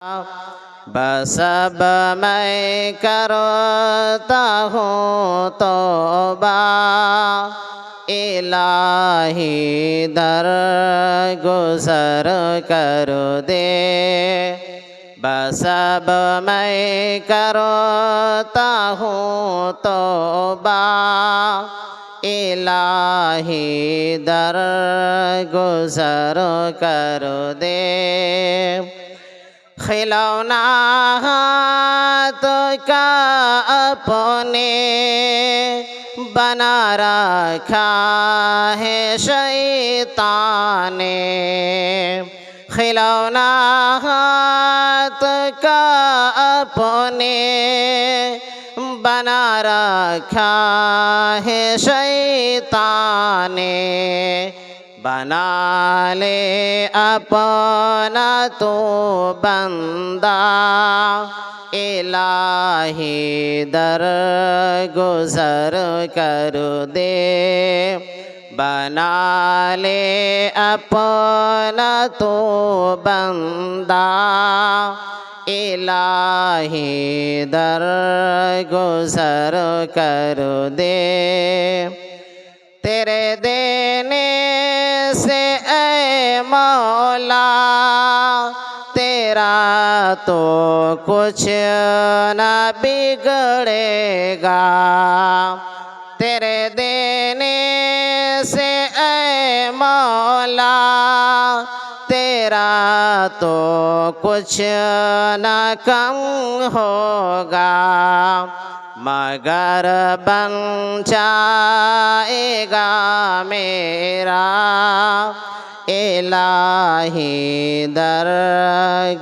بس اب میں کرتا ہوں توبہ الہی در گزر کر دے، بس اب میں کرتا ہوں توبہ الہی در گزر کر دے۔ کھلونا ہاتھ کا اپنے بنا رکھا ہے شیطان نے، کھلونا ہاتھ کا اپنے بنا رکھا ہے شیطان نے، بنا لے اپنا تو بندہ الہی در گزر کر دے، بنا لے اپنا تو بندہ الہی در گزر کر دے۔ تیرے دینے سے اے مولا تیرا تو کچھ نہ بگڑے گا، تیرے دینے سے اے مولا تیرا تو کچھ نہ کم ہوگا، مگر بن جائے گا میرا الہی در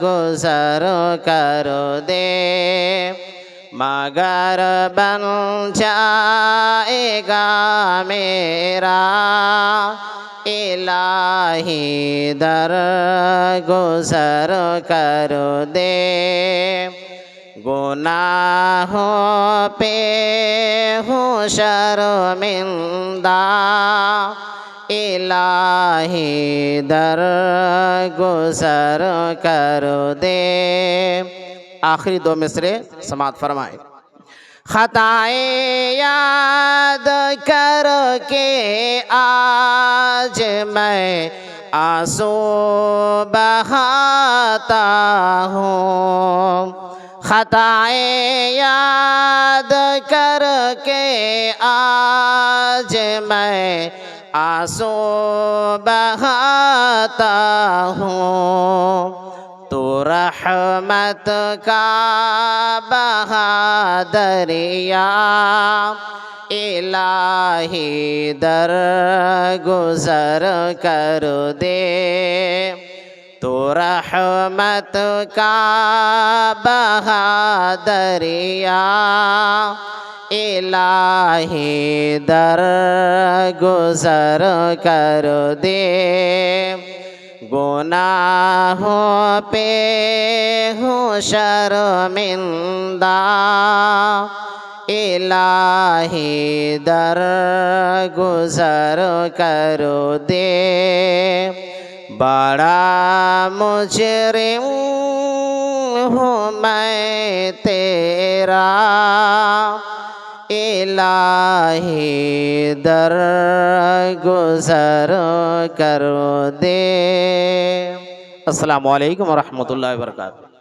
گزر کر دے، مگر بن جائے گا میرا الہی در گزر کر دے۔ گناہوں پہ ہوں شرمندہ الہی در گزر کر دے۔ آخری دو مصرے سماعت فرمائیں۔ خطائیں یاد کر کے آج میں آنسو بہاتا ہوں، خطائیں یاد کر کے آج میں آنسو بہاتا ہوں، تو رحمت کا بہا دریا الہی در گزر کر دے، تو رحمت کا بہا دریا الہی در گزر کر دے۔ گناہوں پہ ہوں شرمندہ الہی در گزر کر دے، بڑا مجرم ہوں میں تیرا الہی در گزر کر دے۔ السلام علیکم ورحمۃ اللہ وبرکاتہ۔